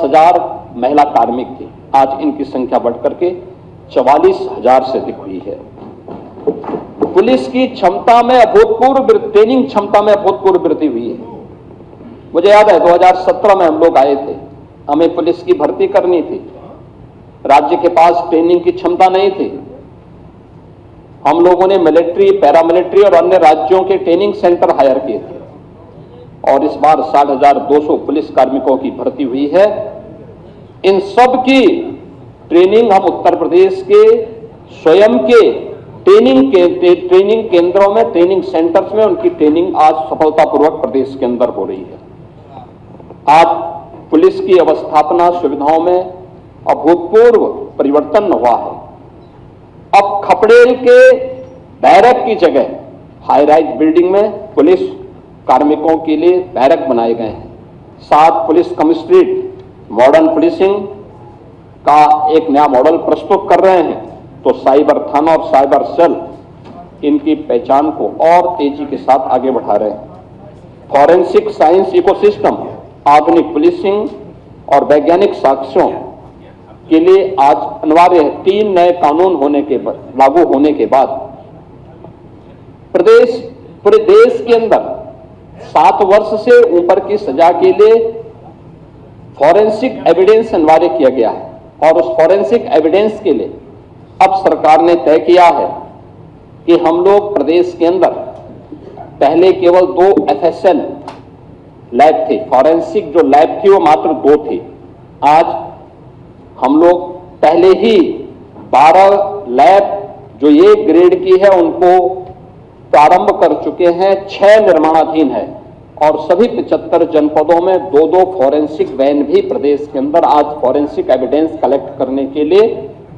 10,000 महिला कार्मिक थी। आज इनकी संख्या बढ़कर के 44,000 से अधिक हुई है। पुलिस की क्षमता में अभूतपूर्व ट्रेनिंग क्षमता में अभूतपूर्व वृद्धि हुई है। मुझे याद है 2017 में हम लोग आए थे, हमें पुलिस की भर्ती करनी थी, राज्य के पास ट्रेनिंग की क्षमता नहीं थी। हम लोगों ने मिलिट्री, पैरामिलिट्री और अन्य राज्यों के ट्रेनिंग सेंटर हायर किए थे और इस बार 60,200 पुलिस कार्मिकों की भर्ती हुई है। इन सब की ट्रेनिंग हम उत्तर प्रदेश के स्वयं के ट्रेनिंग केंद्रों में, ट्रेनिंग सेंटर्स में उनकी ट्रेनिंग आज सफलतापूर्वक प्रदेश के अंदर हो रही है। आज पुलिस की अवस्थापना सुविधाओं में अभूतपूर्व परिवर्तन हुआ है। अब खपड़ेल के बैरक की जगह हाई राइज बिल्डिंग में पुलिस कार्मिकों के लिए बैरक बनाए गए हैं। 7 पुलिस कमिश्नरेट मॉडर्न पुलिसिंग का एक नया मॉडल प्रस्तुत कर रहे हैं। तो साइबर थाना और साइबर सेल इनकी पहचान को और तेजी के साथ आगे बढ़ा रहे हैं। फॉरेंसिक साइंस इकोसिस्टम, आधुनिक पुलिसिंग और वैज्ञानिक साक्ष्यों के लिए आज अनिवार्य है। 3 नए कानून लागू होने के बाद पूरे देश के अंदर 7 वर्ष से ऊपर की सजा के लिए फॉरेंसिक एविडेंस अनिवार्य किया गया है और उस फॉरेंसिक एविडेंस के लिए अब सरकार ने तय किया है कि हम लोग प्रदेश के अंदर पहले केवल 2 FSL लैब थे, फॉरेंसिक जो लैब थी वो मात्र 2 थी। आज हम लोग पहले ही 12 लैब जो ये ग्रेड की है उनको प्रारंभ कर चुके हैं, 6 निर्माणाधीन है और सभी 75 जनपदों में 2-2 फॉरेंसिक वैन भी प्रदेश के अंदर आज फॉरेंसिक एविडेंस कलेक्ट करने के लिए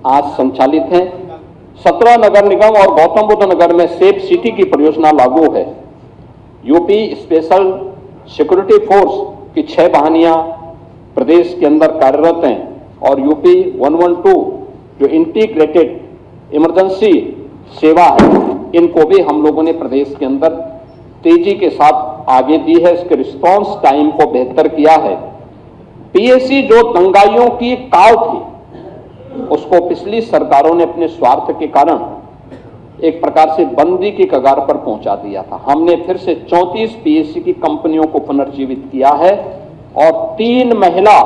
आज संचालित हैं। 17 नगर निगम और गौतम बुद्ध नगर में सेफ सिटी की परियोजना लागू है। यूपी स्पेशल सिक्योरिटी फोर्स की 6 वाहिनियां प्रदेश के अंदर कार्यरत हैं और यूपी 112 जो इंटीग्रेटेड इमरजेंसी सेवा है, इनको भी हम लोगों ने प्रदेश के अंदर तेजी के साथ आगे दी है। इसके रिस्पांस टाइम को बेहतर किया है। पीएसी जो दंगाइयों की काल थी उसको पिछली सरकारों ने अपने स्वार्थ के कारण एक प्रकार से बंदी की कगार पर पहुंचा दिया था। हमने फिर से 34 पीएसी की कंपनियों को पुनर्जीवित किया है और 3 महिला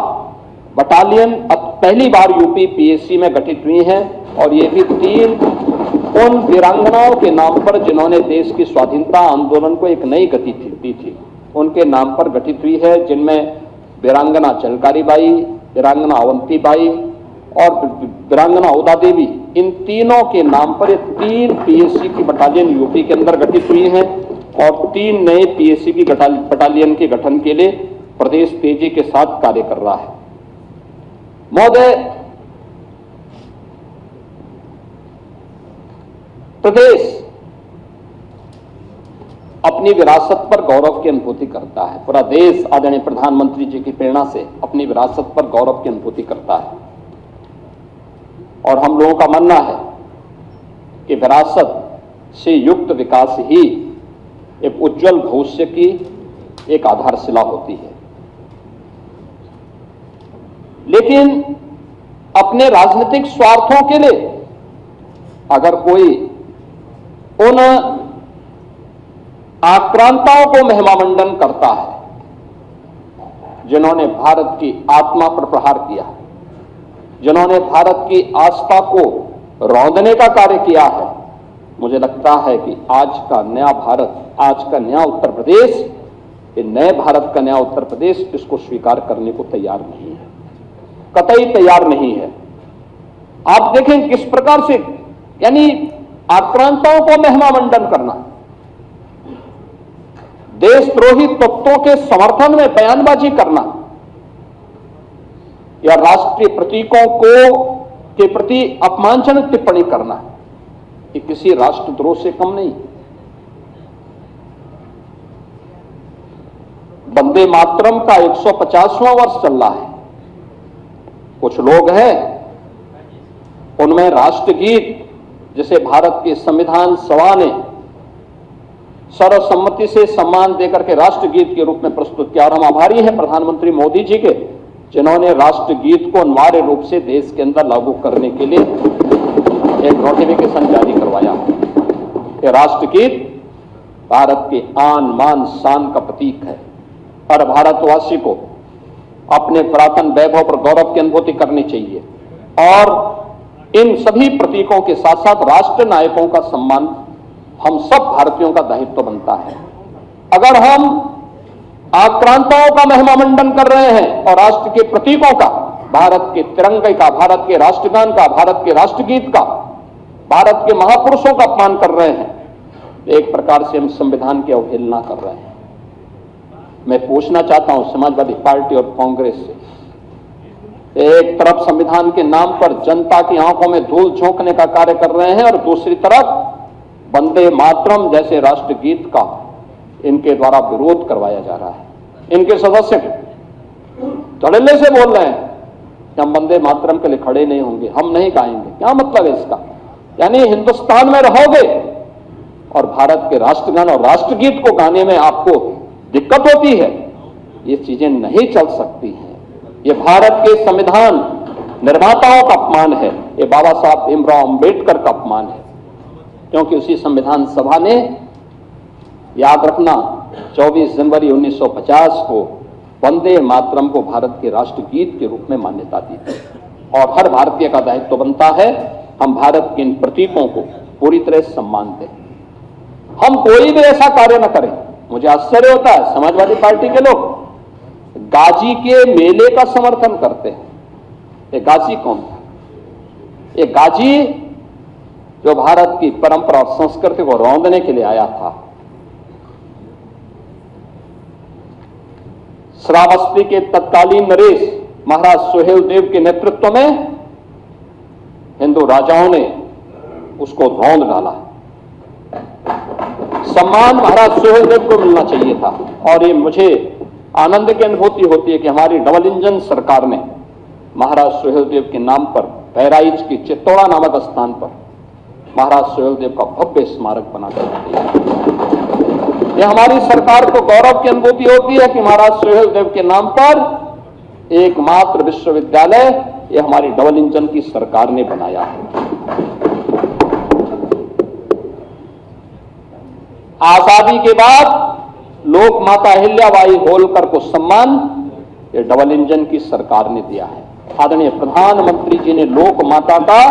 बटालियन अब पहली बार यूपी पीएसी में गठित हुई हैं और ये भी 3 उन वीरांगनाओं के नाम पर जिन्होंने देश की स्वाधीनता आंदोलन को एक नई गति दी थी, उनके नाम पर गठित हुई है, जिनमें वीरांगना चलकारी बाई, वीरांगना अवंती बाई और वीरांगना उदा देवी, इन तीनों के नाम पर 3 पीएसी की बटालियन यूपी के अंदर गठित हुई हैं और 3 नए पीएसी की बटालियन के गठन के लिए प्रदेश तेजी के साथ कार्य कर रहा है। महोदय, प्रदेश अपनी विरासत पर गौरव की अनुभूति करता है। पूरा देश आदरणीय प्रधानमंत्री जी की प्रेरणा से अपनी विरासत पर गौरव की अनुभूति करता है और हम लोगों का मानना है कि विरासत से युक्त विकास ही एक उज्जवल भविष्य की एक आधारशिला होती है। लेकिन अपने राजनीतिक स्वार्थों के लिए अगर कोई उन आक्रांताओं को महिमामंडन करता है जिन्होंने भारत की आत्मा पर प्रहार किया, जिन्होंने भारत की आस्था को रौंदने का कार्य किया है, मुझे लगता है कि आज का नया भारत, आज का नया उत्तर प्रदेश, ये नए भारत का नया उत्तर प्रदेश इसको स्वीकार करने को तैयार नहीं है, कतई तैयार नहीं है। आप देखें किस प्रकार से, यानी आक्रांताओं को महिमामंडन करना, देशद्रोही तत्वों के समर्थन में बयानबाजी करना या राष्ट्रीय प्रतीकों के प्रति अपमानजनक टिप्पणी करना, ये किसी राष्ट्रद्रोह से कम नहीं। वंदे मातरम का 150वां वर्ष चल रहा है। कुछ लोग हैं उनमें राष्ट्रगीत, जिसे भारत के संविधान सभा ने सर्वसम्मति से सम्मान देकर के राष्ट्रगीत के रूप में प्रस्तुत किया और हम आभारी हैं प्रधानमंत्री मोदी जी के जिन्होंने राष्ट्रगीत को अनिवार्य रूप से देश के अंदर लागू करने के लिए एक नोटिफिकेशन जारी करवाया कि राष्ट्रगीत भारत के आन मान शान का प्रतीक है। हर भारतवासी को अपने पुरातन वैभव पर गौरव की अनुभूति करनी चाहिए और इन सभी प्रतीकों के साथ साथ राष्ट्र नायकों का सम्मान हम सब भारतीयों का दायित्व बनता है। अगर हम आक्रांताओं का महिमा मंडन कर रहे हैं और राष्ट्र के प्रतीकों का, भारत के तिरंगे का, भारत के राष्ट्रगान का, भारत के राष्ट्रगीत का, भारत के महापुरुषों का अपमान कर रहे हैं, एक प्रकार से हम संविधान की अवहेलना कर रहे हैं। मैं पूछना चाहता हूं समाजवादी पार्टी और कांग्रेस से, एक तरफ संविधान के नाम पर जनता की आंखों में धूल झोंकने का कार्य कर रहे हैं और दूसरी तरफ वंदे मातरम जैसे राष्ट्रगीत का इनके द्वारा विरोध करवाया जा रहा है। इनके सदस्य धड़ल्ले से बोल रहे हैं कि हम वंदे मातरम के लिए खड़े नहीं होंगे, हम नहीं गाएंगे। क्या मतलब है इसका? यानी हिंदुस्तान में रहोगे और भारत के राष्ट्रगान और राष्ट्रगीत को गाने में आपको दिक्कत होती है। ये चीजें नहीं चल सकती हैं। ये भारत के संविधान निर्माताओं का अपमान है, ये बाबा साहब भीमराव अंबेडकर का अपमान है, क्योंकि उसी संविधान सभा ने, याद रखना, 24 जनवरी 1950 को वंदे मातरम को भारत के राष्ट्रगीत के रूप में मान्यता दी थी। और हर भारतीय का दायित्व बनता है हम भारत के इन प्रतीकों को पूरी तरह सम्मान दें। हम कोई भी ऐसा कार्य न करें। मुझे आश्चर्य होता है समाजवादी पार्टी के लोग गाजी के मेले का समर्थन करते हैं। ये गाजी कौन था? ये गाजी जो भारत की परंपरा और संस्कृति को रौंदने के लिए आया था। श्रावस्ती के तत्कालीन नरेश महाराज सुहेलदेव के नेतृत्व में हिंदू राजाओं ने उसको रौंद डाला। सम्मान महाराज सुहेलदेव को मिलना चाहिए था और ये मुझे आनंद की अनुभूति होती है कि हमारी डबल इंजन सरकार ने महाराज सुहेलदेव के नाम पर बहराइच की चित्तौड़ा नामक स्थान पर महाराज सुहेलदेव का भव्य स्मारक बनाकर दिया। यह हमारी सरकार को गौरव की अनुभूति होती है कि महाराज सुहेलदेव के नाम पर एकमात्र विश्वविद्यालय यह हमारी डबल इंजन की सरकार ने बनाया है। आजादी के बाद लोक माता अहिल्याबाई होलकर को सम्मान ये डबल इंजन की सरकार ने दिया है। आदरणीय प्रधानमंत्री जी ने लोक माता का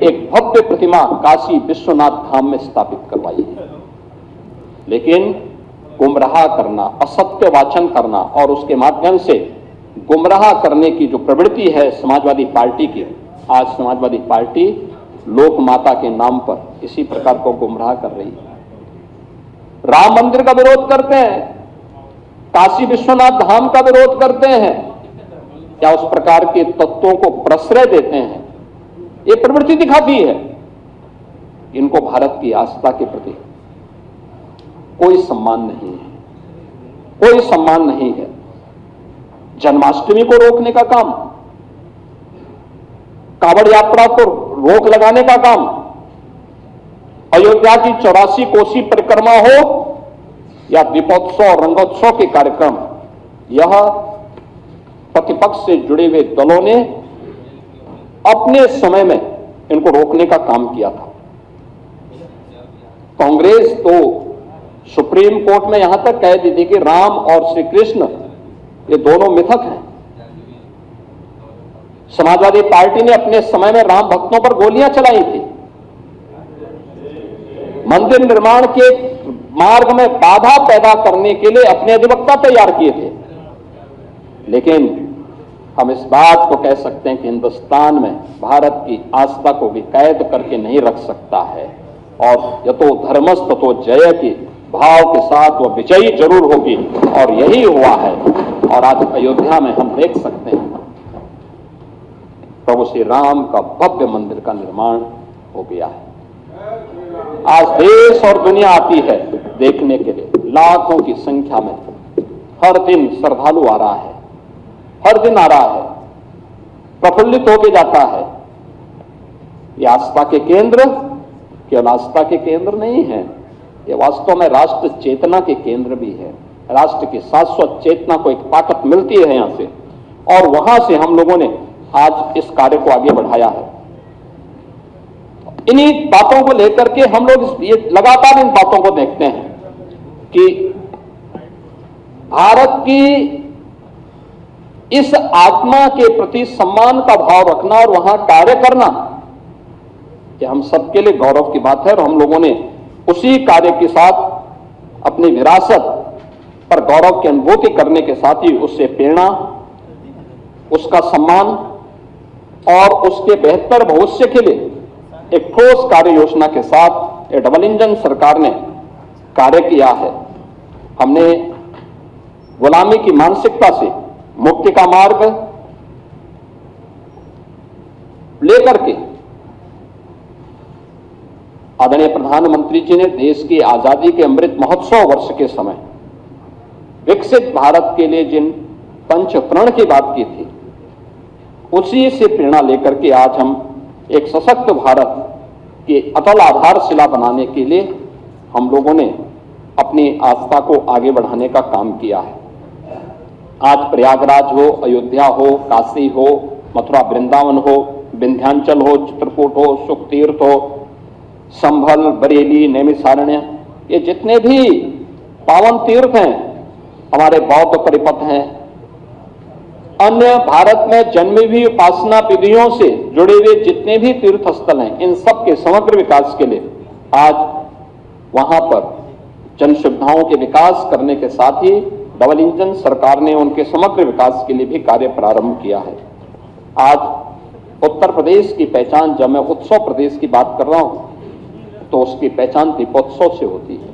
एक भव्य प्रतिमा काशी विश्वनाथ धाम में स्थापित करवाई है। लेकिन गुमराह करना, असत्य वाचन करना और उसके माध्यम से गुमराह करने की जो प्रवृत्ति है समाजवादी पार्टी की, आज समाजवादी पार्टी लोक माता के नाम पर इसी प्रकार को गुमराह कर रही है। राम मंदिर का विरोध करते हैं, काशी विश्वनाथ धाम का विरोध करते हैं, क्या उस प्रकार के तत्वों को प्रश्रय देते हैं। ये प्रवृत्ति दिखाती है इनको भारत की आस्था के प्रति कोई सम्मान नहीं है, कोई सम्मान नहीं है। जन्माष्टमी को रोकने का काम, कांवड़ यात्रा को रोक लगाने का काम, अयोध्या की 84 कोसी परिक्रमा हो या दीपोत्सव और रंगोत्सव के कार्यक्रम, यह प्रतिपक्ष से जुड़े हुए दलों ने अपने समय में इनको रोकने का काम किया था। कांग्रेस तो सुप्रीम कोर्ट में यहां तक कह दी थी कि राम और श्री कृष्ण ये दोनों मिथक हैं। समाजवादी पार्टी ने अपने समय में राम भक्तों पर गोलियां चलाई थी, मंदिर निर्माण के मार्ग में बाधा पैदा करने के लिए अपने अधिवक्ता तैयार किए थे। लेकिन हम इस बात को कह सकते हैं कि हिंदुस्तान में भारत की आस्था को भी कैद करके नहीं रख सकता है और यतो धर्मस् ततो जय के भाव के साथ वह विजयी जरूर होगी और यही हुआ है। और आज अयोध्या में हम देख सकते हैं प्रभु श्री राम का भव्य मंदिर का निर्माण हो गया है। आज देश और दुनिया आती है देखने के लिए, लाखों की संख्या में हर दिन श्रद्धालु आ रहा है, हर दिन आ रहा है, प्रफुल्लित होके जाता है। ये आस्था के केंद्र केवल आस्था के केंद्र नहीं है, ये वास्तव में राष्ट्र चेतना के केंद्र भी है। राष्ट्र की शाश्वत चेतना को एक ताकत मिलती है यहां से। और वहां से हम लोगों ने आज इस कार्य को आगे बढ़ाया है। इन्हीं बातों को लेकर के हम लोग ये लगातार इन बातों को देखते हैं कि भारत की इस आत्मा के प्रति सम्मान का भाव रखना और वहां कार्य करना, ये हम सबके लिए गौरव की बात है। और हम लोगों ने उसी कार्य के साथ अपनी विरासत पर गौरव की अनुभूति करने के साथ ही उससे प्रेरणा, उसका सम्मान और उसके बेहतर भविष्य के लिए एक ठोस कार्य योजना के साथ ये डबल इंजन सरकार ने कार्य किया है। हमने गुलामी की मानसिकता से मुक्ति का मार्ग लेकर के आदरणीय प्रधानमंत्री जी ने देश की आजादी के अमृत महोत्सव वर्ष के समय विकसित भारत के लिए जिन पंच प्रण की बात की थी, उसी से प्रेरणा लेकर के आज हम एक सशक्त भारत की अटल आधारशिला बनाने के लिए हम लोगों ने अपनी आस्था को आगे बढ़ाने का काम किया है। आज प्रयागराज हो, अयोध्या हो, काशी हो, मथुरा वृंदावन हो, विंध्याचल हो, चित्रकूट हो, सुखतीर्थ हो, संभल, बरेली, नैमिषारण्य, ये जितने भी पावन तीर्थ हैं, हमारे बौद्ध परिपथ हैं, अन्य भारत में जन्मी हुई उपासना विधियों से जुड़े हुए जितने भी तीर्थ स्थल हैं, इन सब के समग्र विकास के लिए आज वहां पर जन सुविधाओं के विकास करने के साथ ही डबल इंजन सरकार ने उनके समग्र विकास के लिए भी कार्य प्रारंभ किया है। आज उत्तर प्रदेश की पहचान, जब मैं उत्सव प्रदेश की बात कर रहा हूं तो उसकी पहचान दीपोत्सव से होती है।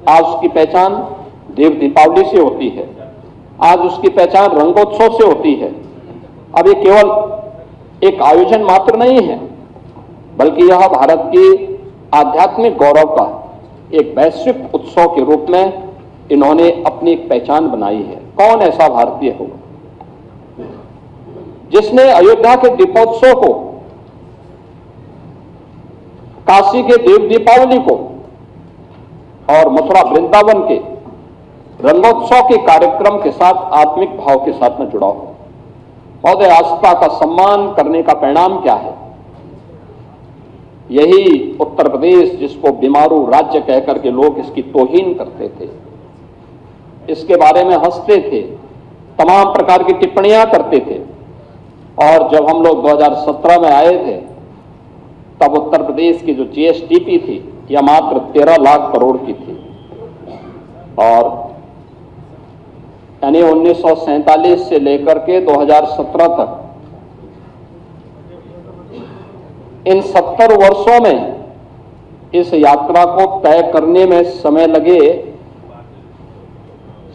आज उसकी पहचान देव दीपावली से होती है। आज उसकी पहचान रंगोत्सव से होती है। अब ये केवल एक आयोजन मात्र नहीं है, बल्कि यह भारत की आध्यात्मिक गौरव का एक वैश्विक उत्सव के रूप में इन्होंने अपनी एक पहचान बनाई है। कौन ऐसा भारतीय होगा जिसने अयोध्या के दीपोत्सव को, काशी के देव दीपावली को और मथुरा वृंदावन के रंगोत्सव के कार्यक्रम के साथ आत्मिक भाव के साथ में जुड़ा हो। और आस्था का सम्मान करने का परिणाम क्या है? यही उत्तर प्रदेश, जिसको बीमारू राज्य कहकर के लोग इसकी तौहीन करते थे, इसके बारे में हंसते थे, तमाम प्रकार की टिप्पणियां करते थे, और जब हम लोग 2017 में आए थे तब उत्तर प्रदेश की जो जीएसडीपी थी यह मात्र 13 लाख करोड़ की थी। और यानी 1947 से लेकर के 2017 तक इन 70 वर्षों में इस यात्रा को तय करने में समय लगे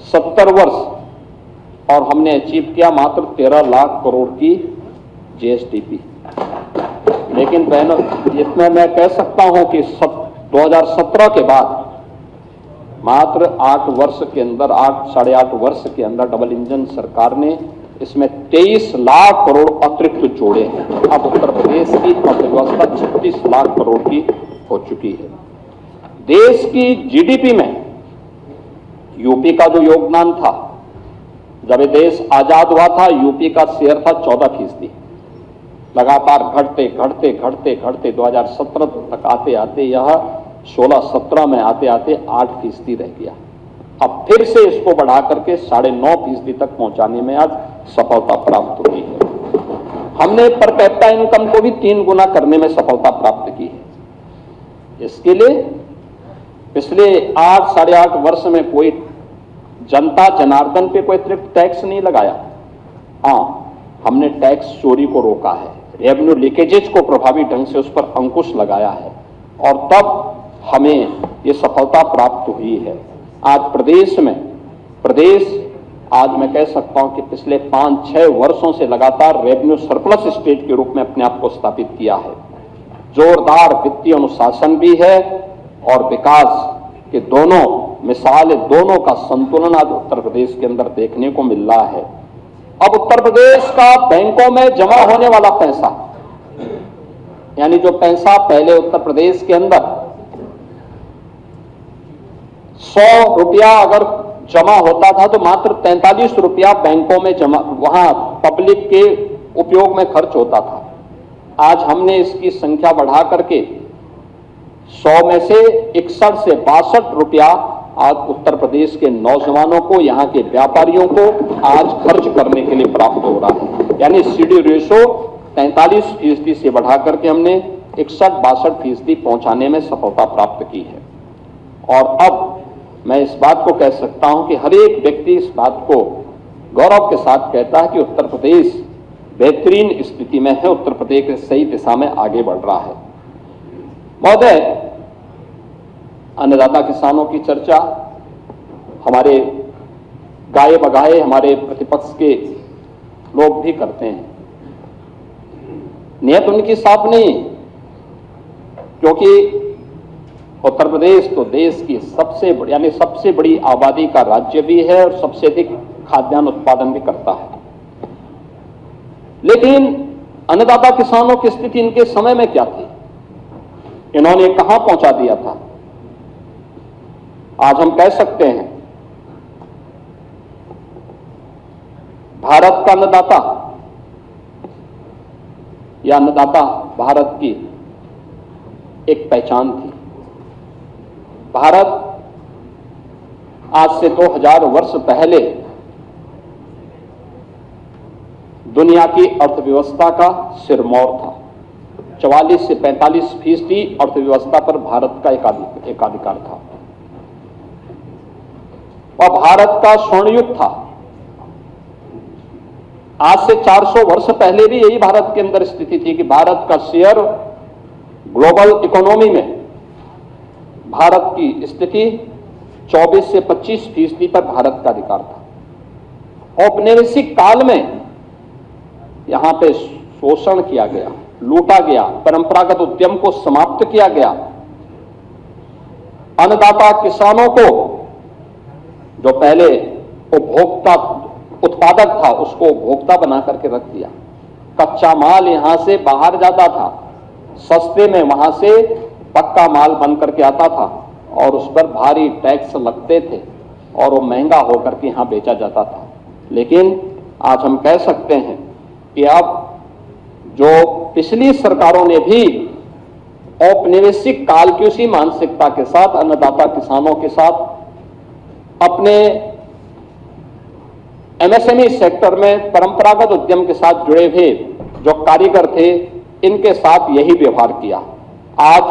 70 वर्ष, और हमने अचीव किया मात्र 13 लाख करोड़ की जीएसडीपी। लेकिन बहनों, इसमें मैं कह सकता हूं कि 2017 के बाद मात्र 8 वर्ष के अंदर, 8-8.5 वर्ष के अंदर डबल इंजन सरकार ने इसमें 23 लाख करोड़ अतिरिक्त जोड़े हैं। अब उत्तर प्रदेश की अर्थव्यवस्था 36 लाख करोड़ की हो चुकी है। देश की जीडीपी में यूपी का जो योगदान था, जब ये देश आजाद हुआ था, यूपी का शेयर था 14%। लगातार घटते घटते घटते घटते 2017 तक आते आते यह 16-17 में आते आते 8% रह गया। अब फिर से इसको बढ़ा करके 9.5% तक पहुंचाने में आज सफलता प्राप्त हुई है। हमने पर कैपिटा इनकम को भी 3 गुना करने में सफलता प्राप्त की है। इसके लिए पिछले 8-8.5 वर्ष में कोई जनता जनार्दन पे कोई अतिरिक्त टैक्स नहीं लगाया। हाँ, हमने टैक्स चोरी को रोका है, रेवेन्यू लीकेजेज को प्रभावी ढंग से उस पर अंकुश लगाया है, और तब हमें ये सफलता प्राप्त हुई है। आज प्रदेश आज मैं कह सकता हूं कि पिछले 5-6 वर्षों से लगातार रेवेन्यू सरप्लस स्टेट के रूप में अपने आप को स्थापित किया है। जोरदार वित्तीय अनुशासन भी है और विकास के दोनों मिसाल, दोनों का संतुलन आज उत्तर प्रदेश के अंदर देखने को मिल रहा है। अब उत्तर प्रदेश का बैंकों में जमा होने वाला पैसा, यानी जो पैसा पहले उत्तर प्रदेश के अंदर 100 रुपया अगर जमा होता था तो मात्र 43 रुपया बैंकों में जमा, वहां पब्लिक के उपयोग में खर्च होता था। आज हमने इसकी संख्या बढ़ा करके 100 में से 61 से 62 रुपया आज उत्तर प्रदेश के नौजवानों को, यहाँ के व्यापारियों को आज खर्च करने के लिए प्राप्त हो रहा है। यानी सीडी रेशो 43% से बढ़ा करके हमने 61-62% पहुंचाने में सफलता प्राप्त की है। और अब मैं इस बात को कह सकता हूं कि हर एक व्यक्ति इस बात को गौरव के साथ कहता है कि उत्तर प्रदेश बेहतरीन स्थिति में है, उत्तर प्रदेश सही दिशा में आगे बढ़ रहा है। महोदय, अन्नदाता किसानों की चर्चा हमारे गाए बगाए हमारे प्रतिपक्ष के लोग भी करते हैं। नियत उनकी साफ नहीं, क्योंकि उत्तर प्रदेश तो देश की सबसे बड़ी आबादी का राज्य भी है और सबसे अधिक खाद्यान्न उत्पादन भी करता है। लेकिन अन्नदाता किसानों की स्थिति इनके समय में क्या थी, इन्होंने कहां पहुंचा दिया था? आज हम कह सकते हैं भारत का अन्नदाता या अन्नदाता भारत की एक पहचान थी। भारत आज से 2000 वर्ष पहले दुनिया की अर्थव्यवस्था का सिरमौर था। 44 से 45% अर्थव्यवस्था पर भारत का एकाधिकार था और भारत का स्वर्ण युग था। आज से 400 वर्ष पहले भी यही भारत के अंदर स्थिति थी कि भारत का शेयर ग्लोबल इकोनॉमी में भारत की स्थिति 24 से 25% पर भारत का अधिकार था। औपनिवेशिक काल में यहां पे शोषण किया गया, लूटा गया, परंपरागत उद्यम को समाप्त किया गया। अन्नदाता किसानों को जो पहले उपभोक्ता उत्पादक था उसको उपभोक्ता बना करके रख दिया। कच्चा माल यहां से बाहर जाता था, सस्ते में वहां से पक्का माल बन करके आता था और उस पर भारी टैक्स लगते थे और वो महंगा होकर के यहां बेचा जाता था। लेकिन आज हम कह सकते हैं कि अब जो पिछली सरकारों ने भी औपनिवेशिक काल की उसी मानसिकता के साथ अन्नदाता किसानों के साथ अपने एमएसएमई सेक्टर में परंपरागत उद्यम के साथ जुड़े हुए जो कारीगर थे, इनके साथ यही व्यवहार किया। आज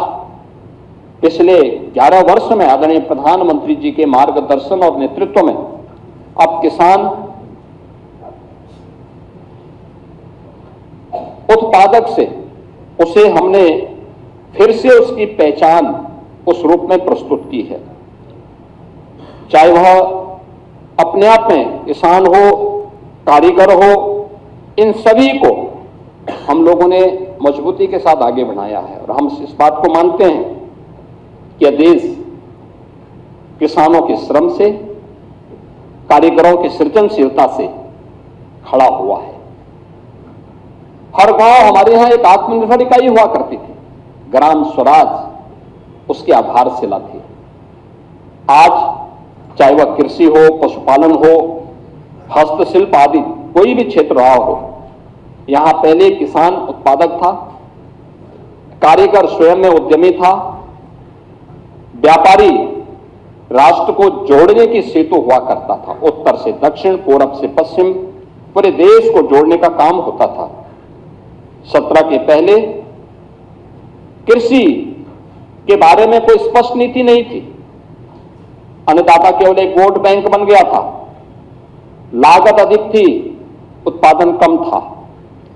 पिछले 11 वर्ष में आदरणीय प्रधानमंत्री जी के मार्गदर्शन और नेतृत्व में अब किसान उत्पादक से उसे हमने फिर से उसकी पहचान उस रूप में प्रस्तुत की है। चाहे वह अपने आप में किसान हो, कारीगर हो, इन सभी को हम लोगों ने मजबूती के साथ आगे बढ़ाया है और हम इस बात को मानते हैं कि देश किसानों के श्रम से, कारीगरों की सृजनशीलता से खड़ा हुआ है। हर गांव हमारे यहां एक आत्मनिर्भर इकाई हुआ करती थी, ग्राम स्वराज उसकी आधारशिला थी। आज चाहे वह कृषि हो, पशुपालन हो, हस्तशिल्प आदि कोई भी क्षेत्र रहा हो, यहां पहले किसान उत्पादक था, कारीगर स्वयं में उद्यमी था, व्यापारी राष्ट्र को जोड़ने की सेतु हुआ करता था। उत्तर से दक्षिण, पूरब से पश्चिम, पूरे देश को जोड़ने का काम होता था। 17 के पहले कृषि के बारे में कोई स्पष्ट नीति नहीं थी। अन्नदाता केवल एक वोट बैंक बन गया था, लागत अधिक थी, उत्पादन कम था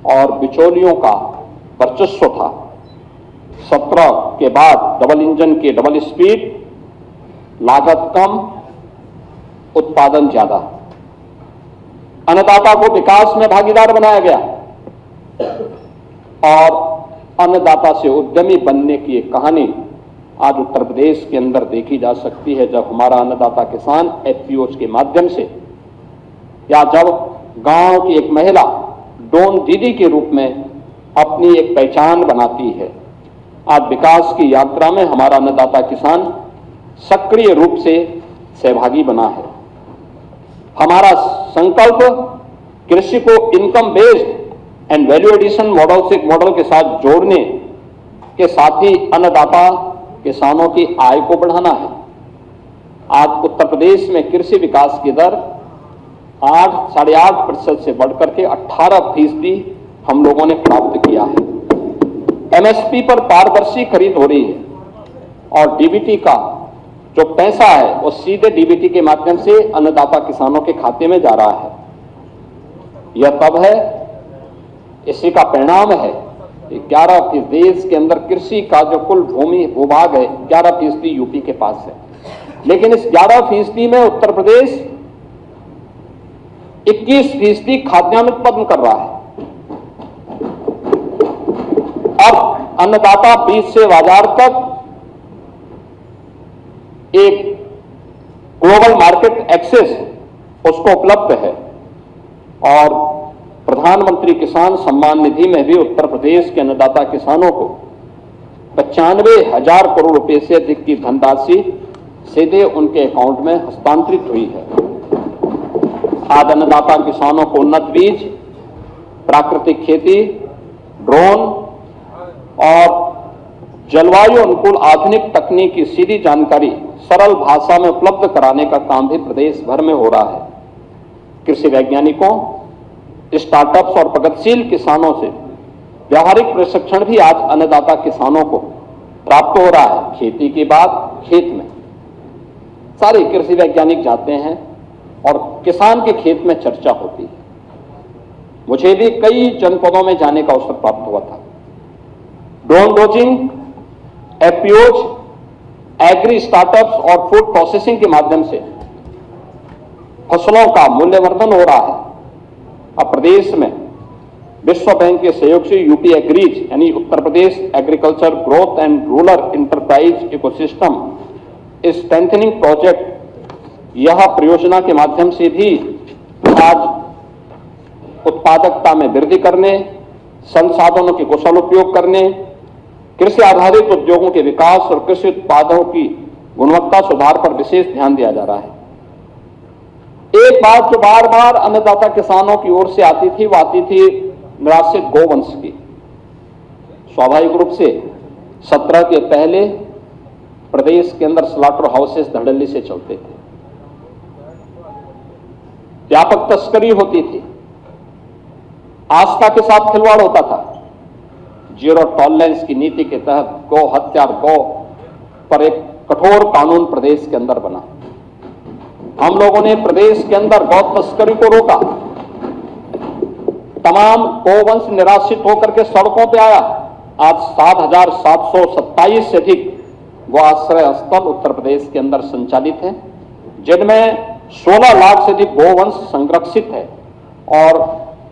और बिचौलियों का वर्चस्व था। 17 के बाद डबल इंजन की डबल स्पीड, लागत कम, उत्पादन ज्यादा। अन्नदाता को विकास में भागीदार बनाया गया और अन्नदाता से उद्यमी बनने की एक कहानी आज उत्तर प्रदेश के अंदर देखी जा सकती है। जब हमारा अन्नदाता किसान एफपीओज के माध्यम से या जब गांव की एक महिला डोन दीदी के रूप में अपनी एक पहचान बनाती है, आज विकास की यात्रा में हमारा अन्नदाता किसान सक्रिय रूप से सहभागी बना है। हमारा संकल्प कृषि को income based and value edition model के साथ जोड़ने के साथ ही अन्नदाता किसानों की आय को बढ़ाना है। आज उत्तर प्रदेश में कृषि विकास की दर 8-8.5% से बढ़कर के 18% हम लोगों ने प्राप्त किया है। एमएसपी पर पारदर्शी खरीद हो रही है और डीबीटी का जो पैसा है वो सीधे डीबीटी के माध्यम से अन्नदाता किसानों के खाते में जा रहा है। यह तब है, इसी का परिणाम है 11% देश के अंदर कृषि का जो कुल भूमि भूभाग है 11% यूपी के पास है, लेकिन इस 11% में उत्तर प्रदेश 21% खाद्यान्न उत्पन्न कर रहा है। अब अन्नदाता बीज से बाजार तक एक ग्लोबल मार्केट एक्सेस उसको उपलब्ध है और प्रधानमंत्री किसान सम्मान निधि में भी उत्तर प्रदेश के अन्नदाता किसानों को 95,000 करोड़ रुपए से अधिक की धनराशि सीधे उनके अकाउंट में हस्तांतरित हुई है। आज अन्नदाता किसानों को उन्नत बीज, प्राकृतिक खेती, ड्रोन और जलवायु अनुकूल आधुनिक तकनीक की सीधी जानकारी सरल भाषा में उपलब्ध कराने का काम भी प्रदेश भर में हो रहा है। कृषि वैज्ञानिकों, स्टार्टअप्स और प्रगतिशील किसानों से व्यावहारिक प्रशिक्षण भी आज अन्नदाता किसानों को प्राप्त हो रहा है। खेती के बाद खेत में सारे कृषि वैज्ञानिक जाते हैं और किसान के खेत में चर्चा होती है। मुझे भी कई जनपदों में जाने का अवसर प्राप्त हुआ था। Drone dosing, FPOs, agri startups और फूड प्रोसेसिंग के माध्यम से फसलों का मूल्यवर्धन हो रहा है। अब प्रदेश में विश्व बैंक के सहयोग से यूपी एग्रीज यानी Uttar Pradesh agriculture growth and rural enterprise ecosystem strengthening project, यह परियोजना के माध्यम से भी आज उत्पादकता में वृद्धि करने, संसाधनों के कुशल उपयोग करने, कृषि आधारित उद्योगों के विकास और कृषि उत्पादों की गुणवत्ता सुधार पर विशेष ध्यान दिया जा रहा है। एक बात जो बार बार अन्नदाता किसानों की ओर से आती थी, वो आती थी निराश्रित गौवंश की। स्वाभाविक रूप से 17 के पहले प्रदेश के अंदर स्लॉटर हाउसेस धड़ल्ले से चलते थे, व्यापक तस्करी होती थी, आस्था के साथ खिलवाड़ होता था। जीरो टॉलरेंस की नीति के तहत गौ हत्या, गौ पर एक कठोर कानून प्रदेश के अंदर बना। हम लोगों ने प्रदेश के अंदर गौ तस्करी को रोका। तमाम गौवंश निराश्रित होकर के सड़कों पे आया। आज 7,727 से अधिक गौ आश्रय स्थल उत्तर प्रदेश के अंदर संचालित हैं, जिनमें 16 लाख से अधिक गौवंश संरक्षित है और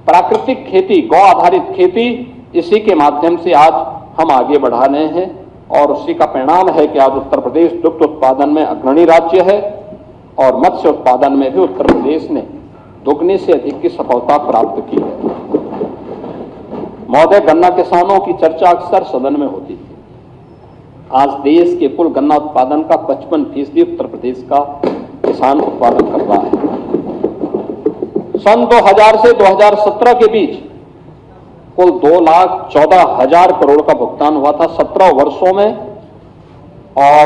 प्राकृतिक खेती, गौ आधारित खेती, इसी के माध्यम से आज हम आगे बढ़ा रहे हैं और उसी का परिणाम है कि आज उत्तर प्रदेश दुग्ध उत्पादन में अग्रणी राज्य है और मत्स्य उत्पादन में भी उत्तर प्रदेश ने दुगने से अधिक की सफलता प्राप्त की है। महोदय, गन्ना किसानों की चर्चा अक्सर सदन में होती थी। आज देश के कुल गन्ना उत्पादन का 55% उत्तर प्रदेश का किसान उत्पादन कर रहा है। सन 2000 से 2017 के बीच कुल 2,14,000 करोड़ का भुगतान हुआ था 17 वर्षों में, और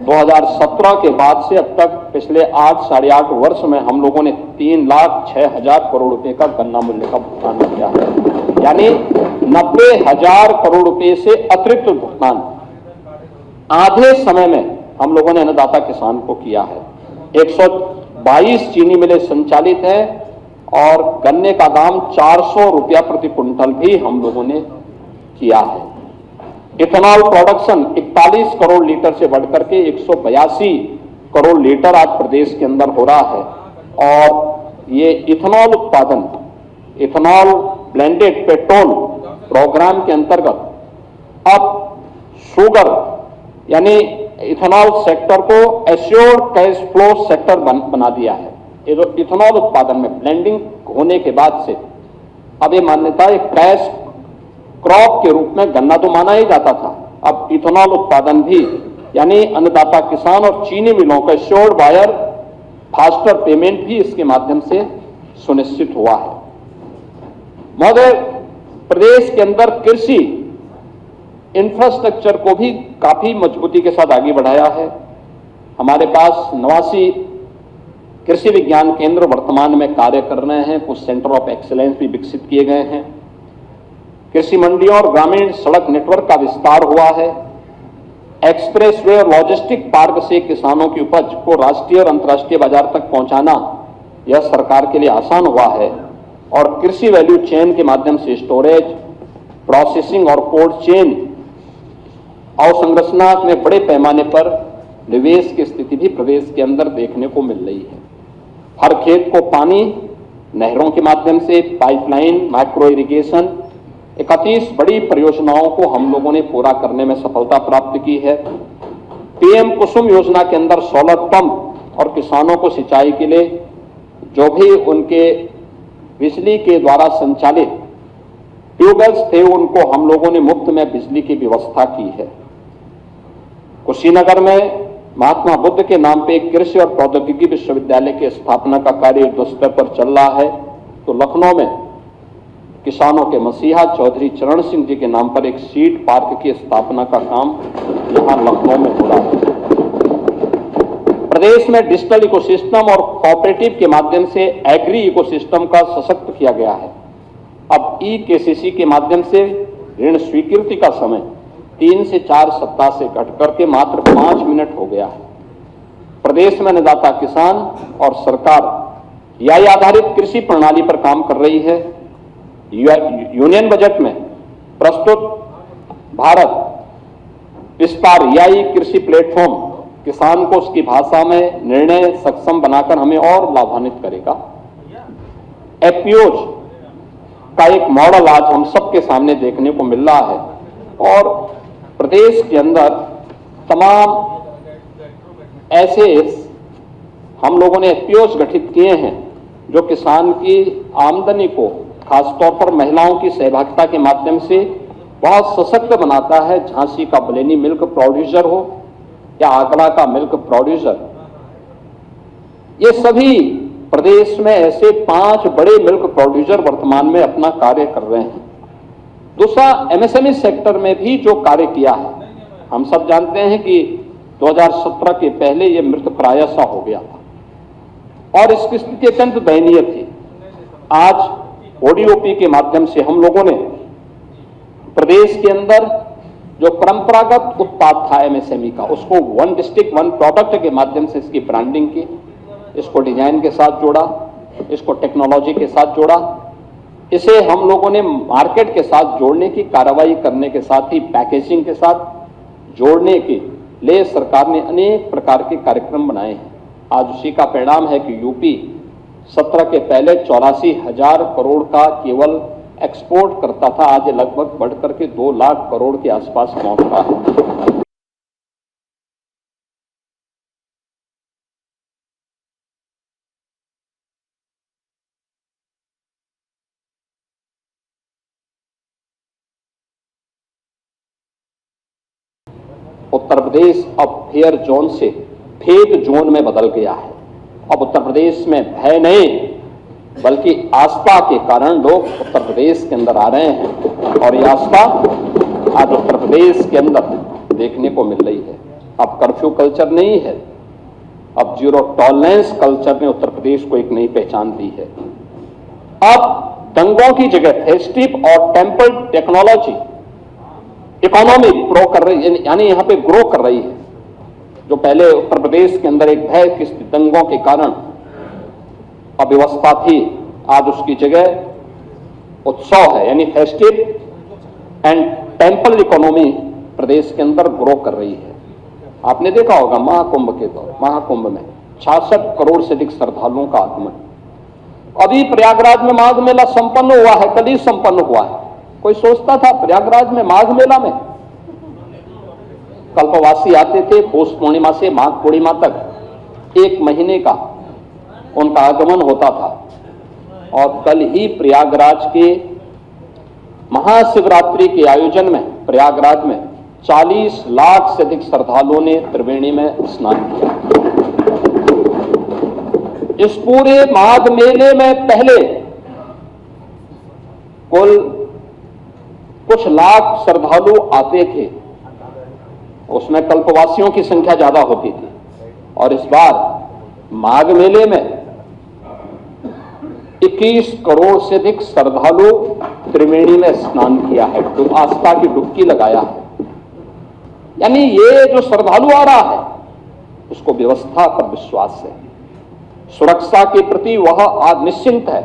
2017 के बाद से अब तक पिछले 8-8.5 वर्ष में हम लोगों ने 3,06,000 करोड़ रुपए का गन्ना मूल्य का भुगतान किया है, यानी 90,000 करोड़ रुपए से अतिरिक्त भुगतान आधे समय में हम लोगों ने अन्नदाता किसान को किया है। 122 चीनी मिलें संचालित है और गन्ने का दाम 400 रुपया प्रति क्विंटल भी हम लोगों ने किया है। इथेनॉल प्रोडक्शन 41 करोड़ लीटर से बढ़कर के 182 करोड़ लीटर आज प्रदेश के अंदर हो रहा है, और ये इथेनॉल उत्पादन, इथेनॉल ब्लेंडेड पेट्रोल प्रोग्राम के अंतर्गत अब शुगर यानी इथेनॉल सेक्टर को एश्योर्ड कैश फ्लो सेक्टर बना दिया है। इथेनॉल उत्पादन में ब्लेंडिंग होने के बाद से अब ये मान्यता है कैश क्रॉप के रूप में गन्ना तो माना ही जाता था, अब इथेनॉल उत्पादन भी, यानी अन्नदाता किसान और चीनी मिलों का एश्योर्ड बायर फास्टर पेमेंट भी इसके माध्यम से सुनिश्चित हुआ है। महोदय, प्रदेश के अंदर कृषि इंफ्रास्ट्रक्चर को भी काफी मजबूती के साथ आगे बढ़ाया है। हमारे पास 89 कृषि विज्ञान केंद्र वर्तमान में कार्य कर रहे हैं, कुछ सेंटर ऑफ एक्सीलेंस भी विकसित किए गए हैं। कृषि मंडियों और ग्रामीण सड़क नेटवर्क का विस्तार हुआ है। एक्सप्रेसवे और लॉजिस्टिक पार्क से किसानों की उपज को राष्ट्रीय और अंतर्राष्ट्रीय बाजार तक पहुंचाना यह सरकार के लिए आसान हुआ है और कृषि वैल्यू चेन के माध्यम से स्टोरेज, प्रोसेसिंग और कोल्ड चेन अवसंरचना में बड़े पैमाने पर निवेश की स्थिति भी प्रदेश के अंदर देखने को मिल रही है। हर खेत को पानी नहरों के माध्यम से, पाइपलाइन, माइक्रो इरिगेशन, 31 बड़ी परियोजनाओं को हम लोगों ने पूरा करने में सफलता प्राप्त की है। पीएम कुसुम योजना के अंदर सोलर पंप और किसानों को सिंचाई के लिए जो भी उनके बिजली के द्वारा संचालित ट्यूबवेल्स थे, उनको हम लोगों ने मुफ्त में बिजली की व्यवस्था की है। कुशीनगर में महात्मा बुद्ध के नाम पे कृषि और प्रौद्योगिकी विश्वविद्यालय की स्थापना का कार्य युद्ध स्तर पर चल रहा है। तो लखनऊ में किसानों के मसीहा चौधरी चरण सिंह जी के नाम पर एक सीड पार्क की स्थापना का काम यहां लखनऊ में हो रहा है। प्रदेश में डिजिटल इकोसिस्टम और कोऑपरेटिव के माध्यम से एग्री इकोसिस्टम का सशक्त किया गया है। अब ई-केसीसी के माध्यम से ऋण स्वीकृति का समय 3 से 4 सप्ताह से घट करके मात्र 5 मिनट हो गया है। प्रदेश में अन्नदाता किसान और सरकार एआई आधारित कृषि प्रणाली पर काम कर रही है। यूनियन बजट में प्रस्तुत भारत विस्तार एआई कृषि प्लेटफॉर्म किसान को उसकी भाषा में निर्णय सक्षम बनाकर हमें और लाभान्वित करेगा। एपीओज का एक मॉडल आज हम सबके सामने देखने को मिल रहा है और प्रदेश के अंदर तमाम ऐसे हम लोगों ने एपीओज गठित किए हैं जो किसान की आमदनी को खासतौर पर महिलाओं की सहभागिता के माध्यम से बहुत सशक्त बनाता है। झांसी का बलेनी मिल्क प्रोड्यूसर हो या आगरा का मिल्क प्रोड्यूसर, ये सभी प्रदेश में ऐसे 5 बड़े मिल्क प्रोड्यूसर वर्तमान में अपना कार्य कर रहे हैं। दूसरा, एमएसएमई सेक्टर में भी जो कार्य किया है, हम सब जानते हैं कि 2017 के पहले ये मृत प्राय सा हो गया था और इसकी स्थिति अत्यंत दयनीय थी। आज ओडीओपी के माध्यम से हम लोगों ने प्रदेश के अंदर जो परंपरागत उत्पाद था एमएसएमई का, उसको वन डिस्ट्रिक्ट वन प्रोडक्ट के माध्यम से इसकी ब्रांडिंग की, इसको डिजाइन के साथ जोड़ा, इसको टेक्नोलॉजी के साथ जोड़ा, इसे हम लोगों ने मार्केट के साथ जोड़ने की कार्रवाई करने के साथ ही पैकेजिंग के साथ जोड़ने के लिए सरकार ने अनेक प्रकार के कार्यक्रम बनाए हैं। आज उसी का परिणाम है कि यूपी 17 के पहले 84,000 करोड़ का केवल एक्सपोर्ट करता था, आज लगभग बढ़कर के 2 लाख करोड़ के आसपास पहुंच रहा है। उत्तर प्रदेश अब फेयर जोन से फेक जोन में बदल गया है। अब उत्तर प्रदेश में भय नहीं बल्कि आस्था के कारण लोग उत्तर प्रदेश के अंदर आ रहे हैं और ये आस्था आज उत्तर प्रदेश के अंदर देखने को मिल रही है। अब कर्फ्यू कल्चर नहीं है, अब जीरो टॉलरेंस कल्चर ने उत्तर प्रदेश को एक नई पहचान दी है। अब दंगों की जगह फेस्टिव और टेम्पल टेक्नोलॉजी इकोनॉमी ग्रो कर रही है, यानी यहां पे ग्रो कर रही है। जो पहले उत्तर प्रदेश के अंदर एक भय की दंगों के कारण अव्यवस्था थी, आज उसकी जगह उत्सव है, यानी फेस्टिव एंड टेम्पल इकोनॉमी प्रदेश के अंदर ग्रो कर रही है। आपने देखा होगा महाकुंभ में 66 करोड़ से अधिक श्रद्धालुओं का आगमन। अभी प्रयागराज में माघ मेला संपन्न हुआ है, कल ही संपन्न हुआ है। कोई सोचता था प्रयागराज में माघ मेला में? कल्पवासी आते थे, पौष पूर्णिमा से माघ पूर्णिमा तक 1 महीने का उनका आगमन होता था और कल ही प्रयागराज के महाशिवरात्रि के आयोजन में प्रयागराज में 40 लाख से अधिक श्रद्धालुओं ने त्रिवेणी में स्नान किया। इस पूरे माघ मेले में पहले कुल कुछ लाख श्रद्धालु आते थे, उसमें कल्पवासियों की संख्या ज्यादा होती थी, और इस बार माघ मेले में 21 करोड़ से अधिक श्रद्धालु त्रिवेणी में स्नान किया है, तो आस्था की डुबकी लगाया है। यानी ये जो श्रद्धालु आ रहा है उसको व्यवस्था पर विश्वास है, सुरक्षा के प्रति वह आज निश्चिंत है,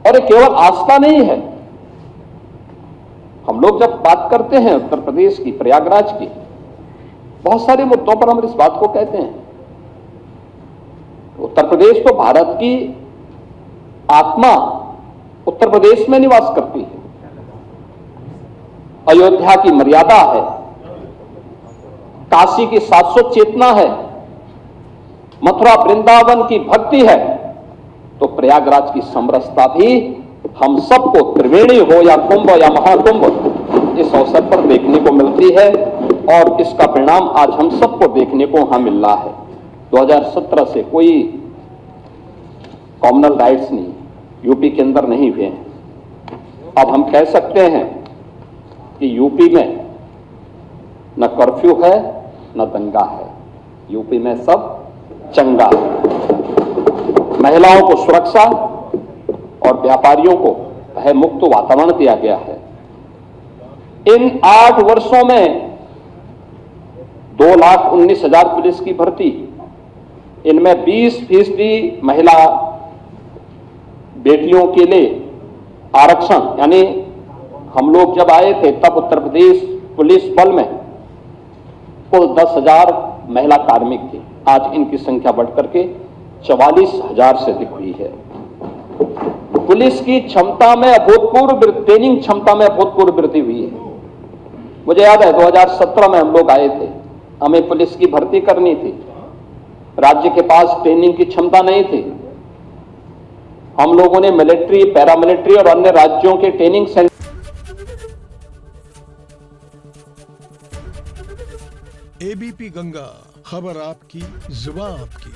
और ये केवल आस्था नहीं है। हम लोग जब बात करते हैं उत्तर प्रदेश की, प्रयागराज की, बहुत सारे मुद्दों पर हम इस बात को कहते हैं। उत्तर प्रदेश तो भारत की आत्मा उत्तर प्रदेश में निवास करती है, अयोध्या की मर्यादा है, काशी की शाश्वत चेतना है, मथुरा वृंदावन की भक्ति है, तो प्रयागराज की समरसता भी हम सबको त्रिवेणी हो या कुंभ या महाकुंभ इस अवसर पर देखने को मिलती है, और इसका परिणाम आज हम सबको देखने को वहां मिल रहा है। 2017 से कोई कॉमनल राइट्स नहीं यूपी के अंदर नहीं हुए हैं। अब हम कह सकते हैं कि यूपी में न कर्फ्यू है न दंगा है, यूपी में सब चंगा है। महिलाओं को सुरक्षा और व्यापारियों को भय मुक्त वातावरण दिया गया है। इन 8 वर्षों में 2,19,000 पुलिस की भर्ती, इनमें 20% महिला बेटियों के लिए आरक्षण, यानी हम लोग जब आए थे तब उत्तर प्रदेश पुलिस बल में कुल 10,000 महिला कार्मिक थे, आज इनकी संख्या बढ़कर के 44,000 से अधिक हुई है। पुलिस की क्षमता में अभूतपूर्व ट्रेनिंग क्षमता में अभूतपूर्व वृद्धि हुई है। मुझे याद है 2017 में हम लोग आए थे, हमें पुलिस की भर्ती करनी थी, राज्य के पास ट्रेनिंग की क्षमता नहीं थी। हम लोगों ने मिलिट्री, पैरामिलिट्री और अन्य राज्यों के ट्रेनिंग सेंटर एबीपी गंगा, खबर आपकी, जुबान आपकी।